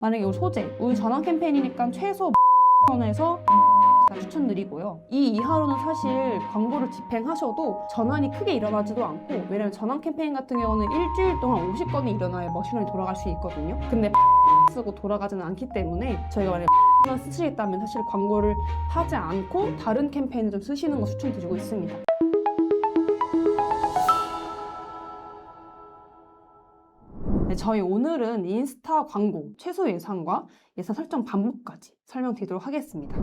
만약에 이 소재, 우리 전환 캠페인이니까 최소 선에서 추천드리고요. 이 이하로는 사실 광고를 집행하셔도 전환이 크게 일어나지도 않고, 왜냐면 전환 캠페인 같은 경우는 일주일 동안 50건이 일어나야 머신런이 돌아갈 수 있거든요. 근데 쓰고 돌아가지는 않기 때문에 저희가 만약에 만 쓰시겠다면 사실 광고를 하지 않고 다른 캠페인을 좀 쓰시는 거 추천드리고 있습니다. 네, 저희 오늘은 인스타 광고 최소 예산과 예산 설정 방법까지 설명드리도록 하겠습니다.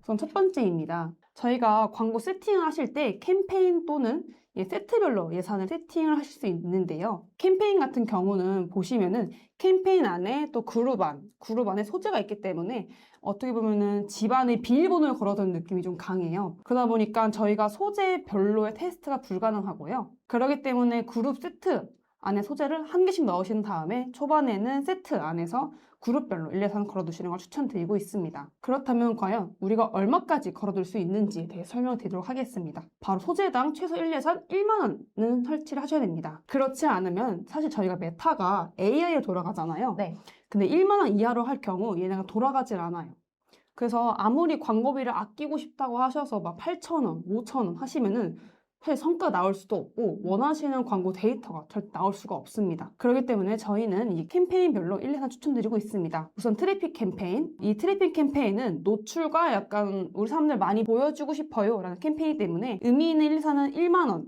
우선 첫 번째입니다. 저희가 광고 세팅을 하실 때 캠페인 또는 세트별로 예산을 세팅을 하실 수 있는데요. 캠페인 같은 경우는 보시면은 캠페인 안에 또 그룹 안에 소재가 있기 때문에 어떻게 보면은 집안에 비밀번호를 걸어두는 느낌이 좀 강해요. 그러다 보니까 저희가 소재별로의 테스트가 불가능하고요. 그렇기 때문에 그룹 세트 안에 소재를 한 개씩 넣으신 다음에 초반에는 세트 안에서 그룹별로 1, 2, 3 걸어두시는 걸 추천드리고 있습니다. 그렇다면 과연 우리가 얼마까지 걸어둘 수 있는지에 대해 설명을 드리도록 하겠습니다. 바로 소재당 최소 1 예산 1만 원은 설치를 하셔야 됩니다. 그렇지 않으면 사실 저희가 메타가 AI로 돌아가잖아요. 네. 근데 1만 원 이하로 할 경우 얘네가 돌아가질 않아요. 그래서 아무리 광고비를 아끼고 싶다고 하셔서 막 8,000원, 5,000원 하시면은 사실 성과 나올 수도 없고 원하시는 광고 데이터가 절대 나올 수가 없습니다. 그렇기 때문에 저희는 이 캠페인별로 1, 2, 3 추천드리고 있습니다. 우선 트래픽 캠페인. 이 트래픽 캠페인은 노출과 약간 우리 사람들 많이 보여주고 싶어요 라는 캠페인 때문에 의미 있는 1, 2, 4는 1만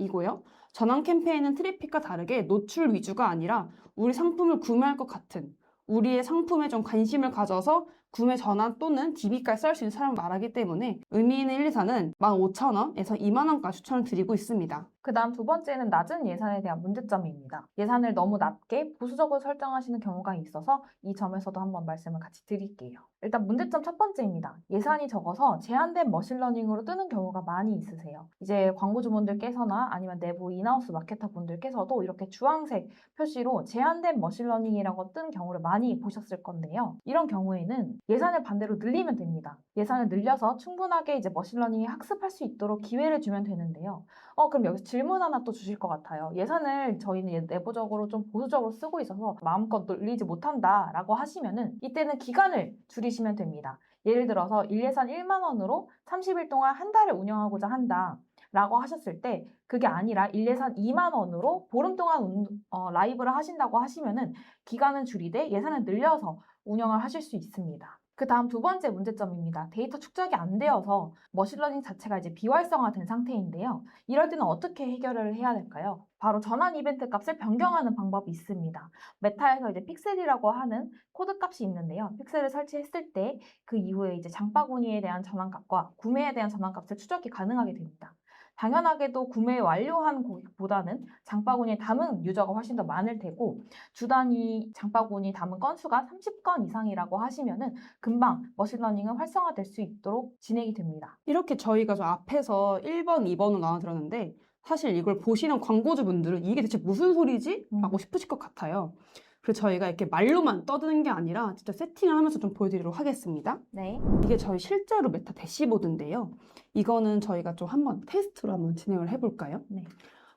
원이고요. 전환 캠페인은 트래픽과 다르게 노출 위주가 아니라 우리 상품을 구매할 것 같은 우리의 상품에 좀 관심을 가져서 구매 전환 또는 DB까지 썰 수 있는 사람을 말하기 때문에 의미 있는 1, 2, 4는 15,000원에서 2만 원까지 추천을 드리고 있습니다. 그 다음 두 번째는 낮은 예산에 대한 문제점입니다. 예산을 너무 낮게 보수적으로 설정하시는 경우가 있어서 이 점에서도 한번 말씀을 같이 드릴게요. 일단 문제점 첫 번째입니다. 예산이 적어서 제한된 머신러닝으로 뜨는 경우가 많이 있으세요. 이제 광고주분들께서나 아니면 내부 인하우스 마케터 분들께서도 이렇게 주황색 표시로 제한된 머신러닝이라고 뜬 경우를 많이 보셨을 건데요. 이런 경우에는 예산을 반대로 늘리면 됩니다. 예산을 늘려서 충분하게 이제 머신러닝이 학습할 수 있도록 기회를 주면 되는데요. 그럼 여기서 질문 하나 또 주실 것 같아요. 예산을 저희는 내부적으로 좀 보수적으로 쓰고 있어서 마음껏 늘리지 못한다라고 하시면은 이때는 기간을 줄이시면 됩니다. 예를 들어서 1예산 1만 원으로 30일 동안 한 달을 운영하고자 한다 라고 하셨을 때 그게 아니라 1예산 2만 원으로 보름 동안 라이브를 하신다고 하시면은 기간은 줄이되 예산을 늘려서 운영을 하실 수 있습니다. 그 다음 두 번째 문제점입니다. 데이터 축적이 안 되어서 머신러닝 자체가 이제 비활성화된 상태인데요. 이럴 때는 어떻게 해결을 해야 될까요? 바로 전환 이벤트 값을 변경하는 방법이 있습니다. 메타에서 이제 픽셀이라고 하는 코드 값이 있는데요. 픽셀을 설치했을 때 그 이후에 이제 장바구니에 대한 전환값과 구매에 대한 전환값을 추적이 가능하게 됩니다. 당연하게도 구매 완료한 고객보다는 장바구니에 담은 유저가 훨씬 더 많을 테고 주 단위 장바구니 담은 건수가 30건 이상이라고 하시면은 금방 머신러닝은 활성화될 수 있도록 진행이 됩니다. 이렇게 저희가 저 앞에서 1번, 2번으로 나눠드렸는데 사실 이걸 보시는 광고주분들은 이게 대체 무슨 소리지? 라고 싶으실 것 같아요. 그래서 저희가 이렇게 말로만 떠드는 게 아니라 진짜 세팅을 하면서 좀 보여드리도록 하겠습니다. 네. 이게 저희 실제로 메타 대시보드인데요. 이거는 저희가 좀 한번 테스트로 한번 진행을 해볼까요? 네.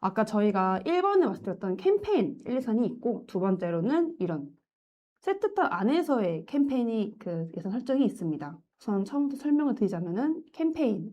아까 저희가 1번에 말씀드렸던 캠페인 1, 2, 3이 있고 두 번째로는 이런 세트탑 안에서의 캠페인이 그 예산 설정이 있습니다. 우선 처음부터 설명을 드리자면은 캠페인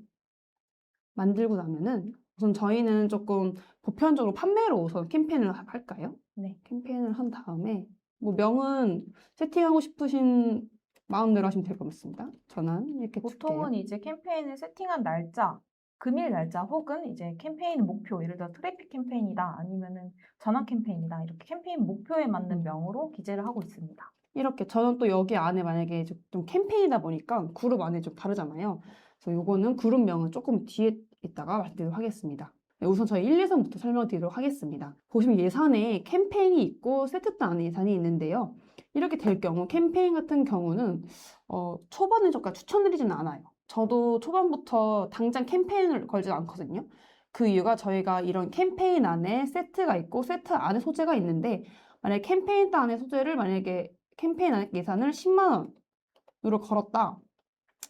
만들고 나면은 우선 저희는 조금 보편적으로 판매로 우선 캠페인을 할까요? 네. 캠페인을 한 다음에 뭐 명은 세팅하고 싶으신 마음대로 하시면 될 것 같습니다. 전환 이렇게 보통은 줄게요. 이제 캠페인을 세팅한 날짜, 금일 날짜 혹은 이제 캠페인 목표, 예를 들어 트래픽 캠페인이다 아니면은 전환 캠페인이다 이렇게 캠페인 목표에 맞는 명으로 기재를 하고 있습니다. 이렇게 저는 또 여기 안에 만약에 좀 캠페인이다 보니까 그룹 안에 좀 다르잖아요. 그래서 요거는 그룹명은 조금 뒤에 있다가 말씀드리도록 하겠습니다. 네, 우선 저희 1, 2, 3부터 설명드리도록 하겠습니다. 보시면 예산에 캠페인이 있고 세트당 안에 예산이 있는데요. 이렇게 될 경우 캠페인 같은 경우는 초반에 저가 추천드리지는 않아요. 저도 초반부터 당장 캠페인을 걸지 않거든요. 그 이유가 저희가 이런 캠페인 안에 세트가 있고 세트 안에 소재가 있는데 만약에 캠페인 안에 소재를 만약에 캠페인 안에 예산을 10만 원으로 걸었다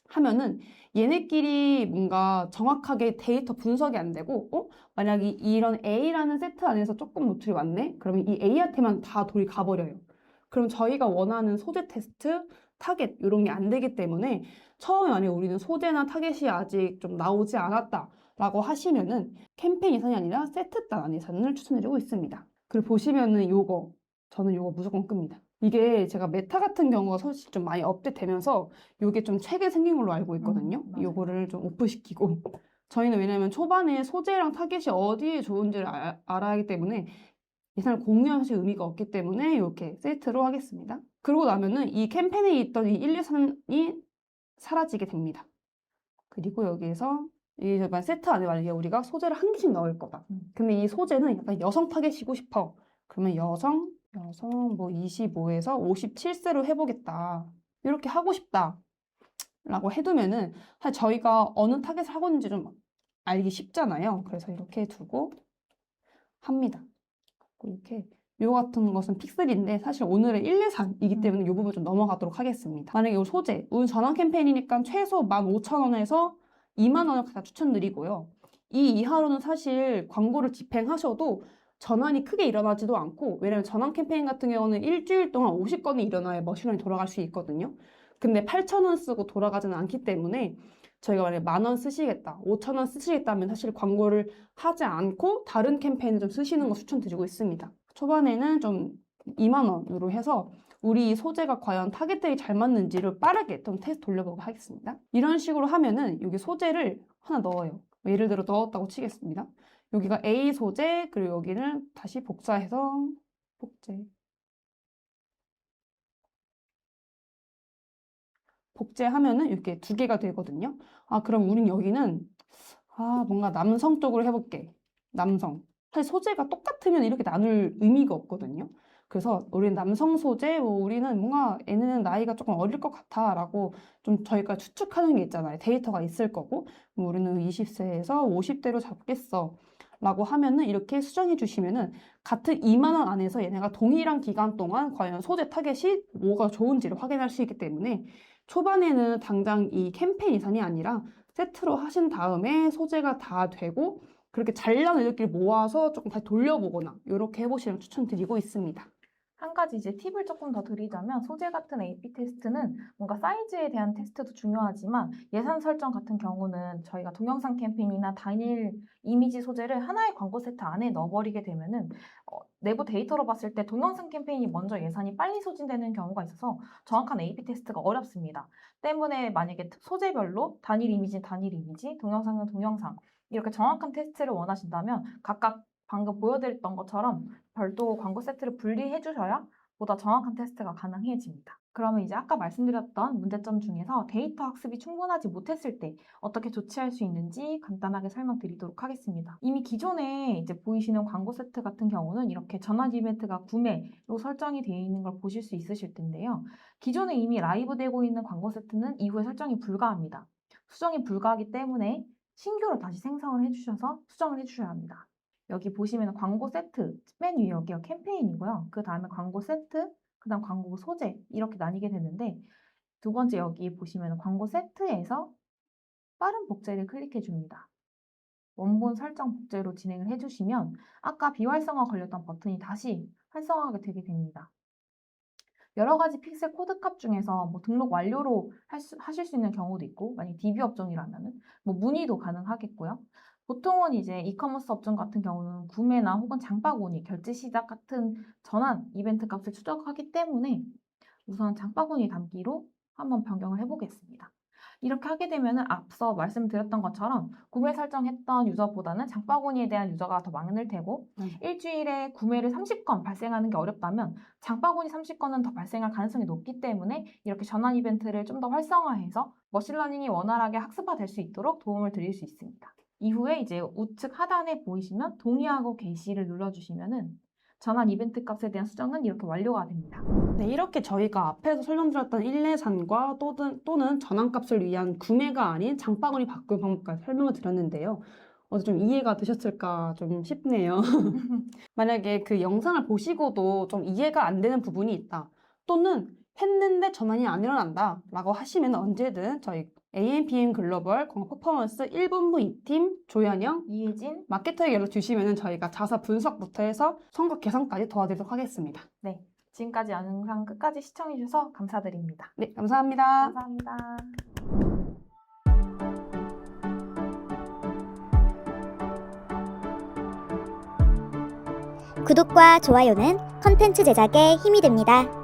하면은 얘네끼리 뭔가 정확하게 데이터 분석이 안 되고 만약에 이런 A라는 세트 안에서 조금 노출이 왔네? 그러면 이 A한테만 다 돌이 가버려요. 그럼 저희가 원하는 소재 테스트, 타겟 이런 게 안 되기 때문에 처음에 만약에 우리는 소재나 타겟이 아직 좀 나오지 않았다라고 하시면은 캠페인 예산이 아니라 세트 단 예산을 추천드리고 있습니다. 그리고 보시면은 저는 요거 무조건 끕니다. 이게 제가 메타 같은 경우가 사실 좀 많이 업데이트되면서 요게 좀 최근 생긴 걸로 알고 있거든요. 맞아요. 요거를 좀 오프시키고 저희는 왜냐면 초반에 소재랑 타겟이 어디에 좋은지를 알아야 하기 때문에 예산을 공유하실 의미가 없기 때문에 이렇게 세트로 하겠습니다. 그러고 나면은 이 캠페인에 있던 이 1, 2, 3이 사라지게 됩니다. 그리고 여기에서 이 세트 안에 만약에 우리가 소재를 한 개씩 넣을 거다. 근데 이 소재는 약간 여성 타겟이고 싶어. 그러면 여성 뭐 25에서 57세로 해보겠다. 이렇게 하고 싶다. 라고 해두면은 사실 저희가 어느 타겟을 하고 있는지 좀 알기 쉽잖아요. 그래서 이렇게 두고 합니다. 이렇게 요 같은 것은 픽셀인데 사실 오늘은 1, 2, 3이기 때문에 이 부분 좀 넘어가도록 하겠습니다. 만약에 이 소재, 오늘 전환 캠페인이니까 최소 15,000원에서 20,000원을 갖다 추천드리고요. 이 이하로는 사실 광고를 집행하셔도 전환이 크게 일어나지도 않고 왜냐면 전환 캠페인 같은 경우는 일주일 동안 50건이 일어나야 머신런이 돌아갈 수 있거든요. 근데 8,000원 쓰고 돌아가지는 않기 때문에 저희가 만약에 10,000원 쓰시겠다, 5,000원 쓰시겠다면 사실 광고를 하지 않고 다른 캠페인을 좀 쓰시는 거 추천드리고 있습니다. 초반에는 좀 20,000원으로 해서 우리 소재가 과연 타겟들이 잘 맞는지를 빠르게 좀 테스트 돌려보고 하겠습니다. 이런 식으로 하면은 여기 소재를 하나 넣어요. 예를 들어 넣었다고 치겠습니다. 여기가 A 소재, 그리고 여기는 다시 복사해서 복제하면은 이렇게 두 개가 되거든요. 그럼 우린 여기는 뭔가 남성 쪽으로 해볼게. 남성. 사실 소재가 똑같으면 이렇게 나눌 의미가 없거든요. 그래서 우리는 남성 소재, 우리는 뭔가 얘는 나이가 조금 어릴 것 같아 라고 좀 저희가 추측하는 게 있잖아요. 데이터가 있을 거고, 우리는 20세에서 50대로 잡겠어 라고 하면은 이렇게 수정해 주시면은 같은 20,000원 안에서 얘네가 동일한 기간 동안 과연 소재 타겟이 뭐가 좋은지를 확인할 수 있기 때문에 초반에는 당장 이 캠페인 예산이 아니라 세트로 하신 다음에 소재가 다 되고 그렇게 잘 나온 애들끼리 모아서 조금 다시 돌려보거나 이렇게 해보시면 추천드리고 있습니다. 한 가지 이제 팁을 조금 더 드리자면 소재 같은 AP 테스트는 뭔가 사이즈에 대한 테스트도 중요하지만 예산 설정 같은 경우는 저희가 동영상 캠페인이나 단일 이미지 소재를 하나의 광고 세트 안에 넣어버리게 되면은 내부 데이터로 봤을 때 동영상 캠페인이 먼저 예산이 빨리 소진되는 경우가 있어서 정확한 AP 테스트가 어렵습니다. 때문에 만약에 소재별로 단일 이미지, 동영상은 동영상 이렇게 정확한 테스트를 원하신다면 각각 방금 보여드렸던 것처럼 별도 광고 세트를 분리해 주셔야 보다 정확한 테스트가 가능해집니다. 그러면 이제 아까 말씀드렸던 문제점 중에서 데이터 학습이 충분하지 못했을 때 어떻게 조치할 수 있는지 간단하게 설명드리도록 하겠습니다. 이미 기존에 이제 보이시는 광고 세트 같은 경우는 이렇게 전환 이벤트가 구매로 설정이 되어 있는 걸 보실 수 있으실 텐데요. 기존에 이미 라이브 되고 있는 광고 세트는 이후에 설정이 불가합니다. 수정이 불가하기 때문에 신규로 다시 생성을 해주셔서 수정을 해주셔야 합니다. 여기 보시면 광고 세트, 맨 위에 여기가 캠페인이고요. 그 다음에 광고 세트, 그 다음 광고 소재 이렇게 나뉘게 되는데 두 번째 여기 보시면 광고 세트에서 빠른 복제를 클릭해 줍니다. 원본 설정 복제로 진행을 해주시면 아까 비활성화 걸렸던 버튼이 다시 활성화가 되게 됩니다. 여러 가지 픽셀 코드 값 중에서 뭐 등록 완료로 하실 수 있는 경우도 있고 만약 DB 업종이라면은 뭐 문의도 가능하겠고요. 보통은 이제 이커머스 업종 같은 경우는 구매나 혹은 장바구니, 결제 시작 같은 전환 이벤트 값을 추적하기 때문에 우선 장바구니 담기로 한번 변경을 해보겠습니다. 이렇게 하게 되면 앞서 말씀드렸던 것처럼 구매 설정했던 유저보다는 장바구니에 대한 유저가 더 많을 테고 일주일에 구매를 30건 발생하는 게 어렵다면 장바구니 30건은 더 발생할 가능성이 높기 때문에 이렇게 전환 이벤트를 좀 더 활성화해서 머신러닝이 원활하게 학습화될 수 있도록 도움을 드릴 수 있습니다. 이후에 이제 우측 하단에 보이시면 동의하고 게시를 눌러주시면은 전환 이벤트 값에 대한 수정은 이렇게 완료가 됩니다. 네, 이렇게 저희가 앞에서 설명드렸던 일례산과 또는 전환값을 위한 구매가 아닌 장바구니 바꾸는 방법까지 설명을 드렸는데요. 좀 이해가 되셨을까 좀 싶네요. 만약에 그 영상을 보시고도 좀 이해가 안 되는 부분이 있다. 또는 했는데 전환이 안 일어난다 라고 하시면 언제든 저희 AMPM 글로벌 광고 퍼포먼스 1본부 2팀 조현영, 이혜진, 마케터에 연락 주시면 저희가 자사 분석부터 해서 성과 개선까지 도와드리도록 하겠습니다. 네. 지금까지 영상 끝까지 시청해주셔서 감사드립니다. 네, 감사합니다. 감사합니다. 구독과 좋아요는 컨텐츠 제작에 힘이 됩니다.